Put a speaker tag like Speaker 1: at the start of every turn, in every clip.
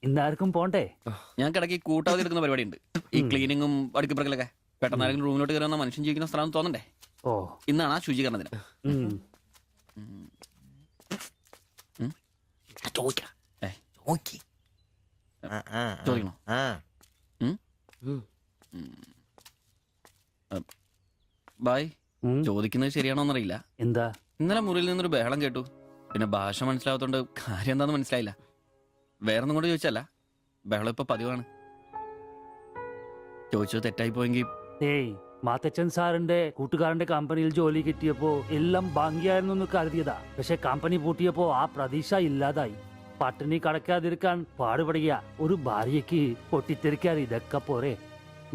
Speaker 1: ഇന്നാർക്കും പോണ്ടേ?
Speaker 2: ഞാൻ കിടക്കി കൂട്ടാതെ എടുക്കുന്ന പരിപാടി ഉണ്ട്. ഈ ക്ലീനിങ്ങും അടുക്കിപ്പറക്കലൊക്കെ. പെട്ടെന്ന് ആരെങ്കിലും റൂമിലോട്ട് കയറി വന്നാൽ മനുഷ്യൻ ജീവിക്കുന്ന സ്ഥലം തോന്നണ്ടേ?
Speaker 1: ഓ,
Speaker 2: ഇന്നാണ് ആ ശുചീകരണ ദിനം. ചോദിക്കണോ? ബായ്, ചോദിക്കുന്നത് ശരിയാണോന്നറിയില്ല.
Speaker 1: എന്താ?
Speaker 2: ഇന്നലെ മുറിയിൽ നിന്നൊരു ബഹളം കേട്ടു. പിന്നെ ഭാഷ മനസ്സിലാവാത്തോണ്ട് കാര്യം എന്താന്ന് മനസ്സിലായില്ല. വേറൊന്നും കൊണ്ട് ചോദിച്ചല്ല, ബഹളം ഇപ്പൊ പതിവാണ്. ചോദിച്ചത് തെറ്റായി പോയെങ്കിൽ.
Speaker 1: ഏയ്, മാത്തച്ചൻ സാറിന്റെ കൂട്ടുകാരന്റെ കമ്പനിയിൽ ജോലി കിട്ടിയപ്പോ എല്ലാം ഭംഗിയായിരുന്നു എന്ന് കരുതിയതാ. പക്ഷെ കമ്പനി പൂട്ടിയപ്പോ ആ പ്രതീക്ഷ ഇല്ലാതായി. പട്ടിണി കടക്കാതിരിക്കാൻ പാടുപടുക. ഒരു ഭാര്യയ്ക്ക് പൊട്ടിത്തെറിക്കാൻ ഇതൊക്കെ പോരെ?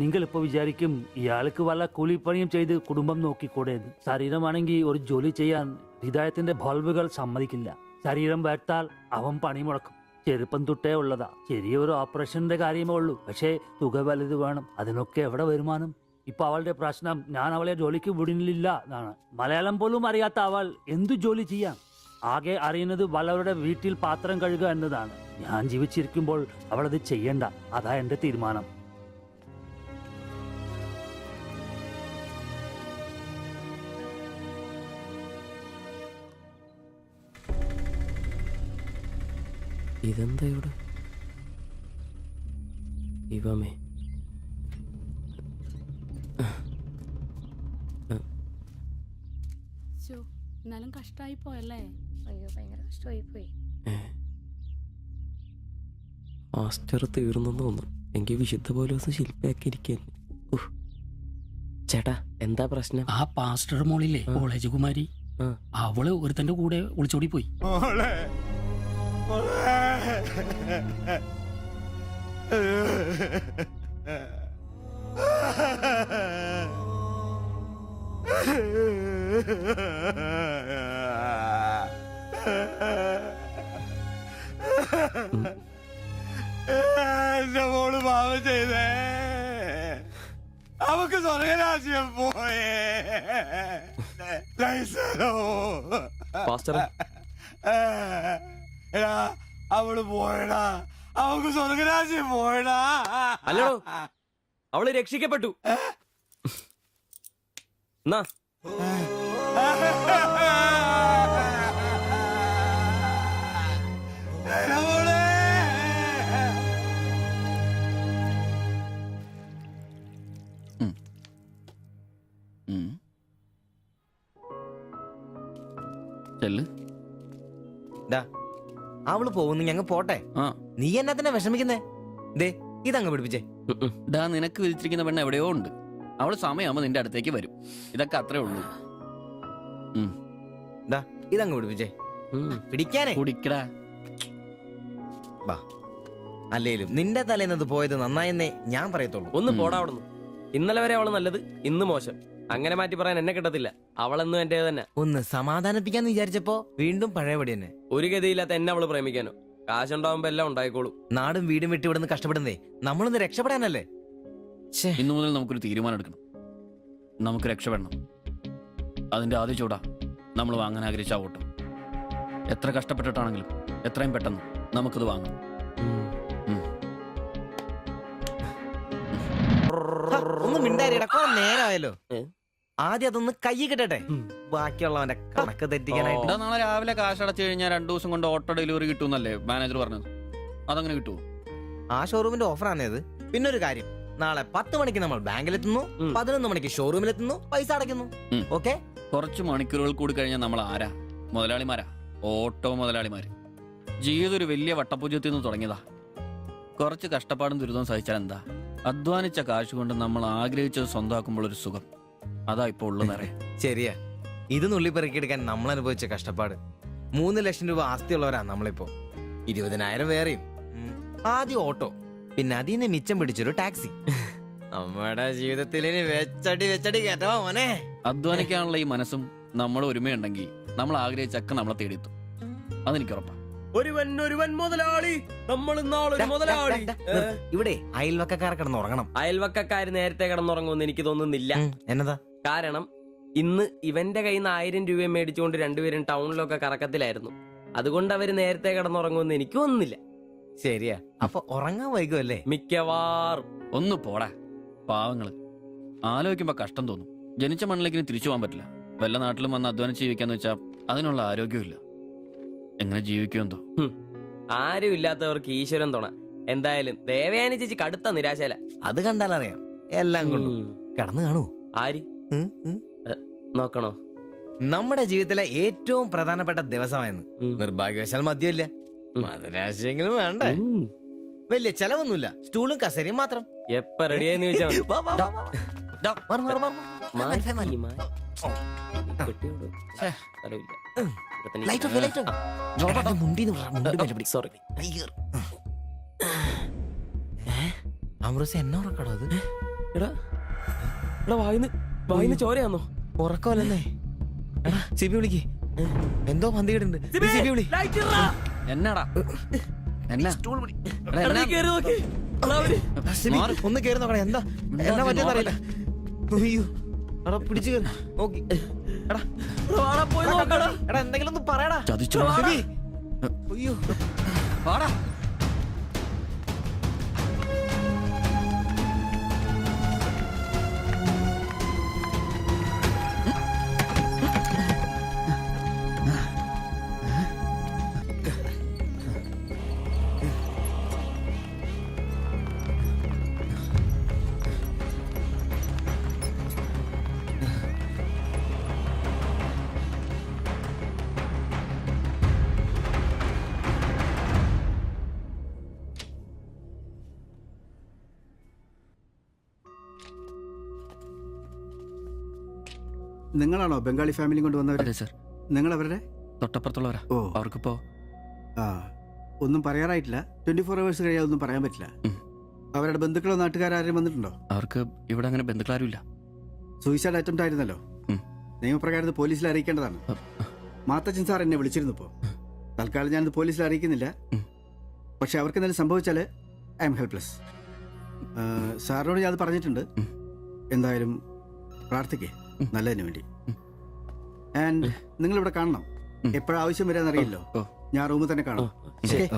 Speaker 1: നിങ്ങളിപ്പോ വിചാരിക്കും ഇയാൾക്ക് വല്ല കൂലിപ്പണിയും ചെയ്ത് കുടുംബം നോക്കിക്കൂടെ. ശരീരമാണെങ്കിൽ ഒരു ജോലി ചെയ്യാൻ ഹൃദയത്തിന്റെ ബൾബുകൾ സമ്മതിക്കില്ല. ശരീരം വേർത്താൽ അവൻ പണി മുടക്കും. ചെറുപ്പം തൊട്ടേ ഉള്ളതാ. ചെറിയൊരു ഓപ്പറേഷന്റെ കാര്യമേ ഉള്ളൂ. പക്ഷേ തുക വലുത് വേണം. അതിനൊക്കെ എവിടെ വരുമാനം? ഇപ്പൊ അവളുടെ പ്രശ്നം ഞാൻ അവളെ ജോലിക്ക് വിടുന്നില്ല എന്നാണ്. മലയാളം പോലും അറിയാത്ത അവൾ എന്തു ജോലി ചെയ്യാം? ആകെ അറിയുന്നത് വല്ലവരുടെ വീട്ടിൽ പാത്രം കഴുകുക എന്നതാണ്. ഞാൻ ജീവിച്ചിരിക്കുമ്പോൾ അവളത് ചെയ്യണ്ട. അതാ എന്റെ തീരുമാനം.
Speaker 3: ഇതെന്താ ഇവിടെ? ഇവമേ
Speaker 4: എന്നാലും കഷ്ടായി പോയല്ലേ?
Speaker 5: അയ്യോ, ഭയങ്കര കഷ്ടമായി പോയി.
Speaker 3: മാസ്റ്റർ തീർന്നെന്ന് തോന്നുന്നു. എങ്കിൽ വിശുദ്ധ പോലെ ശില്പിയാക്കിയിരിക്കാൻ. ചേട്ടാ, എന്താ പ്രശ്നം?
Speaker 6: ആ പാസ്റ്റർ മോളില്ലേ, കോളേജ് കുമാരി, അവള് ഒരുത്തന്റെ കൂടെ ഒളിച്ചോടി പോയി.
Speaker 7: എന്റെ മോള് പാവം ചെയ്തേ. അവക്ക് സ്വർഗരാജ്യം പോയേ. അവള് പോയടാ. അവക്ക് സ്വർഗരാജ്യം പോയടാ.
Speaker 3: അല്ലടോ, അവള് രക്ഷിക്കപ്പെട്ടു. എന്നാ
Speaker 8: അവള് പോകുന്നു, ഞങ്ങ പോട്ടെ. നീ എന്നാ തന്നെ വിഷമിക്കുന്നേ? ദേ, ഇതങ്ങ് പിടിപ്പിച്ചേ.
Speaker 2: നിനക്ക് വിളിച്ചിരിക്കുന്ന പെണ്ണ് എവിടെയോ ഉണ്ട്. അവള് സമയമാകുമ്പോ നിന്റെ അടുത്തേക്ക് വരും. ഇതൊക്കെ അത്രേ ഉള്ളൂ.
Speaker 8: ഇതങ്ങ് പിടിപ്പിച്ചേ. പിടിക്കാനേ
Speaker 2: കുടിക്കടാ.
Speaker 8: അല്ലേലും നിന്റെ തലേന്നത് പോയത് നന്നായെന്നേ ഞാൻ പറയത്തുള്ളൂ.
Speaker 3: ഒന്ന് പോടാവിടുന്നു. ഇന്നലെ വരെ അവള് നല്ലത്, ഇന്ന് മോശം. അങ്ങനെ മാറ്റി പറയാൻ എന്നെ കിട്ടത്തില്ല. അവളെന്നും എന്റെ തന്നെ.
Speaker 8: ഒന്ന് സമാധാനിപ്പിക്കാന്ന് വിചാരിച്ചപ്പോ വീണ്ടും പഴയപടി തന്നെ.
Speaker 3: ഒരു ഗതിയില്ലാത്ത എന്നെ അവള് പ്രേമിക്കാനോ? കാശുണ്ടാവുമ്പോ എല്ലാം ഉണ്ടായിക്കോളൂ.
Speaker 8: നാടും വീടും വിട്ട് ഇവിടുന്ന് കഷ്ടപ്പെടുന്നേ നമ്മളൊന്ന് രക്ഷപ്പെടാനല്ലേ.
Speaker 2: ഇന്നു മുതൽ നമുക്കൊരു തീരുമാനം എടുക്കണം. നമുക്ക് രക്ഷപ്പെടണം. അതിന്റെ ആദ്യ ചൂടാ നമ്മൾ വാങ്ങാൻ ആഗ്രഹിച്ച ഓട്ടം. എത്ര കഷ്ടപ്പെട്ടിട്ടാണെങ്കിലും എത്രയും പെട്ടെന്ന് നമുക്കത് വാങ്ങണം.
Speaker 8: ഒന്ന് മിണ്ടാരിടാ, നേരമായല്ലോ. ആദ്യം അതൊന്ന് കൈ കിട്ടട്ടെ, ബാക്കിയുള്ളവന്റെ കണക്ക് തെറ്റിക്കാനായിട്ട്.
Speaker 2: നാളെ രാവിലെ കാശ് അടച്ചു കഴിഞ്ഞാൽ 2 ദിവസം കൊണ്ട് ഓട്ടോ ഡെലിവറി കിട്ടുമെന്നല്ലേ മാനേജർ പറഞ്ഞത്? അതങ്ങനെ കിട്ടുമോ?
Speaker 8: ആ ഷോറൂമിന്റെ ഓഫറാണേത്. പിന്നെ ഒരു കാര്യം, നാളെ 10 മണിക്ക് നമ്മൾ ബാങ്കിലെത്തുന്നു, 11 മണിക്ക് ഷോറൂമിലെത്തുന്നു, പൈസ അടയ്ക്കുന്നു. ഓക്കെ?
Speaker 2: കുറച്ച് മണിക്കൂറുകൾ കൂടി കഴിഞ്ഞാൽ നമ്മൾ ആരാ? മുതലാളിമാരാ, ഓട്ടോ മുതലാളിമാര്. ജീവിതം ഒരു വലിയ വട്ടപൂജ്യത്തിൽ നിന്ന് തുടങ്ങിയതാ. കുറച്ച് കഷ്ടപ്പാടും ദുരിതവും സഹിച്ചാൽ എന്താ? അധ്വാനിച്ച കാശ് കൊണ്ട് നമ്മൾ ആഗ്രഹിച്ചത് സ്വന്തമാക്കുമ്പോൾ ഒരു സുഖം, അതാ ഇപ്പൊ ഉള്ളു നിറയെ.
Speaker 8: ശരിയാ, ഇത് നുള്ളി പെറുക്കിയെടുക്കാൻ നമ്മൾ അനുഭവിച്ച കഷ്ടപ്പാട്. 3 ലക്ഷം രൂപ ആസ്തിയുള്ളവരാ നമ്മളിപ്പോ. 20,000 വേറെയും. ആദ്യം ഓട്ടോ, പിന്നെ അതിന് മിച്ചം പിടിച്ചൊരു ടാക്സി. നമ്മുടെ ജീവിതത്തിൽ വെച്ചടി കേട്ടോ മോനെ.
Speaker 2: അധ്വാനിക്കാനുള്ള ഈ മനസ്സും നമ്മൾ ഒരുമയുണ്ടെങ്കിൽ നമ്മൾ ആഗ്രഹിച്ചൊക്കെ നമ്മളെ തേടിയെത്തും. അതെനിക്ക് ഉറപ്പാ.
Speaker 3: ഒരുവൻ മുതലാളി, നമ്മൾ ഇന്നാളൊരു മുതലാളി.
Speaker 8: ഇവിടെ അയൽവക്കക്കാർ കിടന്നുറങ്ങണം.
Speaker 3: അയൽവക്കക്കാര് നേരത്തെ കിടന്നുറങ്ങുമെന്ന് എനിക്ക് തോന്നുന്നില്ല.
Speaker 8: എന്നതാ
Speaker 3: കാരണം ഇന്ന് ഇവന്റെ കയ്യിൽ നിന്ന് 1000 രൂപ മേടിച്ചുകൊണ്ട് രണ്ടുപേരും ടൗണിലൊക്കെ കറക്കത്തിലായിരുന്നു. അതുകൊണ്ട് അവര് നേരത്തെ കിടന്നുറങ്ങുമെന്ന് എനിക്ക് തോന്നുന്നില്ല.
Speaker 8: ശരിയാ. അപ്പൊ ഉറങ്ങാൻ വൈകുമല്ലേ?
Speaker 3: മിക്കവാറും.
Speaker 2: ഒന്ന് പോടാ പാവങ്ങള്. ആലോചിക്കുമ്പോ കഷ്ടം തോന്നും. ജനിച്ച മണ്ണിലേക്ക് ഇനി തിരിച്ചു പോകാൻ പറ്റില്ല. വല്ല നാട്ടിലും വന്ന് അധ്വാനിച്ച് ജീവിക്കാന്ന് വെച്ചാൽ അതിനുള്ള ആരോഗ്യമില്ല. എങ്ങനെ ജീവിക്കുമെന്തോ.
Speaker 3: ആരും ഇല്ലാത്തവർക്ക് ഈശ്വരൻ തുണ. എന്തായാലും ദേവയാനി ചേച്ചി കടുത്ത നിരാശയില.
Speaker 8: അത് കണ്ടാലറിയാം. എല്ലാം കൊണ്ടു കിടന്നു കാണൂ.
Speaker 3: ആര്
Speaker 8: ഉം, ഉം.
Speaker 3: നോക്കണോ?
Speaker 8: നമ്മുടെ ജീവിതത്തിലെ ഏറ്റവും പ്രധാനപ്പെട്ട ദിവസമായിരുന്നു.
Speaker 3: ഉം.
Speaker 8: നിർഭാഗ്യവശാൽ മദ്യമില്ല.
Speaker 3: ഉം.
Speaker 8: മധുരാശയെങ്കിലും വേണ്ടേ?
Speaker 3: ഉം.
Speaker 8: വലിയ ചെലവൊന്നുമില്ല. സ്റ്റൂളും കസേരയും മാത്രം.
Speaker 3: എപ്പ റെഡിയാന്ന് ചോദിച്ചാ മതി.
Speaker 8: വാ, വാ, വാ, വാ.
Speaker 2: ഡാ,
Speaker 8: മാറ്, മാറ്, മാറ്.
Speaker 3: മാറ്റി,
Speaker 8: മാറ്.
Speaker 3: മാറ്റി. കെട്ടിയോട്. സ്ഥലമില്ല. ഇവിടെ തന്നെ
Speaker 8: ലൈറ്റ് ഓഫ്, ലൈറ്റ് ഓഫ്. എടാ, മുണ്ടീന്ന് പറ, മുണ്ട് മേലെ പിടി.
Speaker 3: സോറി.
Speaker 8: അയ്യർ. അമൃസ് എന്നെ ഉറക്കടോ അത്?
Speaker 3: എടാ എടാ വായിന്ന് ചോരയാന്നോ?
Speaker 8: ഉറക്കമല്ലേ? എടാ സിബി വിളിക്ക്. എന്തോ പന്തികേടുണ്ട്. സിബി വിളി.
Speaker 2: എന്നാടാ എന്നാ
Speaker 8: സ്റ്റൂൾ പിടി.
Speaker 2: എടാ, എന്നാ?
Speaker 8: സിബി,
Speaker 2: മാറ്.
Speaker 8: ഒന്ന് കേറി നോക്കണേ. എന്താ എന്നാ പറ്റിയെന്ന് അറിയില്ല. അയ്യോ എടാ പിടിച്ചു കേറി നോക്കി. എടാ എടാ എന്തെങ്കിലും ഒന്ന് പറയടാ.
Speaker 2: ചതിച്ചു.
Speaker 8: സിബി. അയ്യോ
Speaker 2: വാടാ.
Speaker 9: നിങ്ങളാണോ ബംഗാളി ഫാമിലി കൊണ്ടുവന്നവർ?
Speaker 2: അതെ സർ.
Speaker 9: നിങ്ങൾ അവരുടെ?
Speaker 2: തൊട്ടപ്പുറത്തുള്ളവരാ.
Speaker 9: ഓ
Speaker 2: അവർക്കിപ്പോ
Speaker 9: ആ ഒന്നും പറയാറായിട്ടില്ല. 24 hours കഴിയാതെ ഒന്നും പറയാൻ പറ്റില്ല.
Speaker 2: ഉം.
Speaker 9: അവരുടെ ബന്ധുക്കളോ നാട്ടുകാരും വന്നിട്ടുണ്ടോ?
Speaker 2: അവർക്ക് ഇവിടെ അങ്ങനെ ബന്ധുക്കളാരും ഇല്ല.
Speaker 9: സൂയിസൈഡ് അറ്റംപ്റ്റ് ആയിരുന്നല്ലോ.
Speaker 2: ഉം.
Speaker 9: നിയമപ്രകാരം ഇത് പോലീസിൽ അറിയിക്കേണ്ടതാണ്. മാത്തച്ചൻ സാർ എന്നെ വിളിച്ചിരുന്നു. ഇപ്പോൾ തൽക്കാലം ഞാനിത് പോലീസിൽ അറിയിക്കുന്നില്ല.
Speaker 2: ഉം.
Speaker 9: പക്ഷെ അവർക്ക് എന്തെങ്കിലും സംഭവിച്ചാൽ ഐ എം ഹെൽപ്ലെസ്. സാറിനോട് ഞാൻ അത് പറഞ്ഞിട്ടുണ്ട്.
Speaker 2: ഉം.
Speaker 9: എന്തായാലും പ്രാർത്ഥിക്കേ
Speaker 2: ഉം.
Speaker 9: നല്ലതിന് വേണ്ടി.
Speaker 2: ഉം.
Speaker 9: ആൻഡ് നിങ്ങളിവിടെ കാണണം.
Speaker 2: ഉം.
Speaker 9: എപ്പോഴാവശ്യം വരാന്നറിയില്ലോ.
Speaker 2: ഓ.
Speaker 9: ഞാൻ റൂമിൽ തന്നെ കാണാം.
Speaker 8: ശരി.
Speaker 9: ഓക്കെ.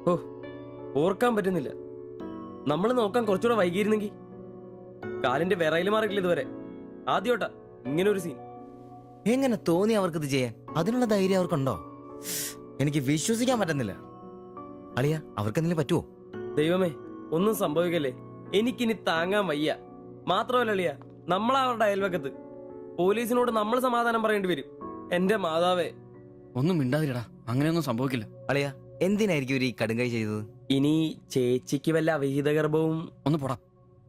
Speaker 8: ഓ.
Speaker 3: ഓ ഓർക്കാൻ പറ്റുന്നില്ല. നമ്മൾ നോക്കാൻ കുറച്ചുകൂടെ വൈകിയിരുന്നെങ്കിൽ. കാലിന്റെ വിറയില് മാറിയിട്ടില്ല ഇതുവരെ. ആദ്യോട്ടാ ഇങ്ങനെ ഒരു സീൻ.
Speaker 8: എങ്ങനെ തോന്നി അവർക്കിത് ചെയ്യാൻ? അതിനുള്ള ധൈര്യം അവർക്കുണ്ടോ? എനിക്ക് വിശ്വസിക്കാൻ പറ്റുന്നില്ല. അളിയ അവർക്ക് എന്തെങ്കിലും പറ്റുമോ?
Speaker 3: ദൈവമേ ഒന്നും സംഭവിക്കല്ലേ. എനിക്കിനി താങ്ങാൻ വയ്യ. മാത്രമല്ല അളിയ, നമ്മളാ അവരുടെ അയൽവക്കത്ത്. പോലീസിനോട് നമ്മൾ സമാധാനം പറയേണ്ടി വരും. എന്റെ മാതാവേ.
Speaker 2: ഒന്നും മിണ്ടാതിരടാ. അങ്ങനെയൊന്നും സംഭവിക്കില്ല.
Speaker 8: അളിയ എന്തിനായിരിക്കും ഇവര് ഈ കടുങ്കൈ ചെയ്തത്?
Speaker 3: ഇനി ചേച്ചിക്ക് വല്ല അവിഹിത ഗർഭവും.
Speaker 2: ഒന്ന് പോടാ.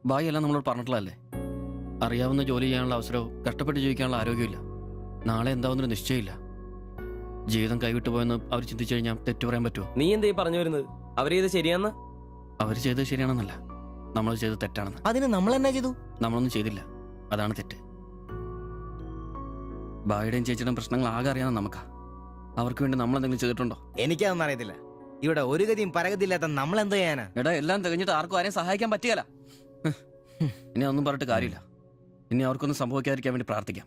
Speaker 2: ബായി എല്ലാം നമ്മളോട് പറഞ്ഞിട്ടുള്ളതല്ലേ. അറിയാവുന്ന ജോലി ചെയ്യാനുള്ള അവസരവും കഷ്ടപ്പെട്ട് ജീവിക്കാനുള്ള ആരോഗ്യമില്ല. നാളെ എന്താവുന്നൊരു നിശ്ചയമില്ല. ജീവിതം കൈവിട്ടു പോയെന്ന് അവർ ചിന്തിച്ചു കഴിഞ്ഞാൽ തെറ്റു പറയാൻ പറ്റുമോ?
Speaker 3: നീ എന്താ പറഞ്ഞു വരുന്നത്? അവര് ചെയ്ത് ശരിയാന്ന?
Speaker 2: അവർ ചെയ്തത് ശരിയാണെന്നല്ല, നമ്മൾ ചെയ്തത് തെറ്റാണെന്ന്.
Speaker 8: അതിന് നമ്മൾ എന്നാ ചെയ്തു?
Speaker 2: നമ്മളൊന്നും ചെയ്തില്ല. അതാണ് തെറ്റ്. ബായുടെയും ചേച്ചിയുടെയും പ്രശ്നങ്ങൾ ആകെ അറിയാവുന്ന നമുക്കാ. അവർക്ക് വേണ്ടി നമ്മൾ എന്തെങ്കിലും ചെയ്തിട്ടുണ്ടോ?
Speaker 8: എനിക്കതൊന്നും അറിയത്തില്ല. ഇവിടെ ഒരു ഗതിയും പരഗതിയില്ലാത്ത നമ്മൾ എന്ത് ചെയ്യാനാ?
Speaker 2: എടാ, എല്ലാം തികഞ്ഞിട്ട് ആർക്കും ആരെയും സഹായിക്കാൻ പറ്റിയല്ല. ഇനി ഒന്നും പറഞ്ഞിട്ട് കാര്യമില്ല. ഇനി അവർക്കൊന്നും സംഭവിക്കാതിരിക്കാൻ വേണ്ടി പ്രാർത്ഥിക്കാം.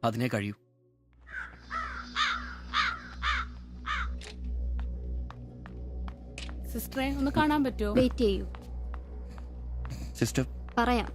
Speaker 2: അതിനെ കഴിയൂ.
Speaker 4: സിസ്റ്ററെ ഒന്ന് കാണാൻ പറ്റുമോ?
Speaker 5: വെയിറ്റ് ചെയ്യൂ,
Speaker 2: സിസ്റ്റർ
Speaker 5: പറയാം.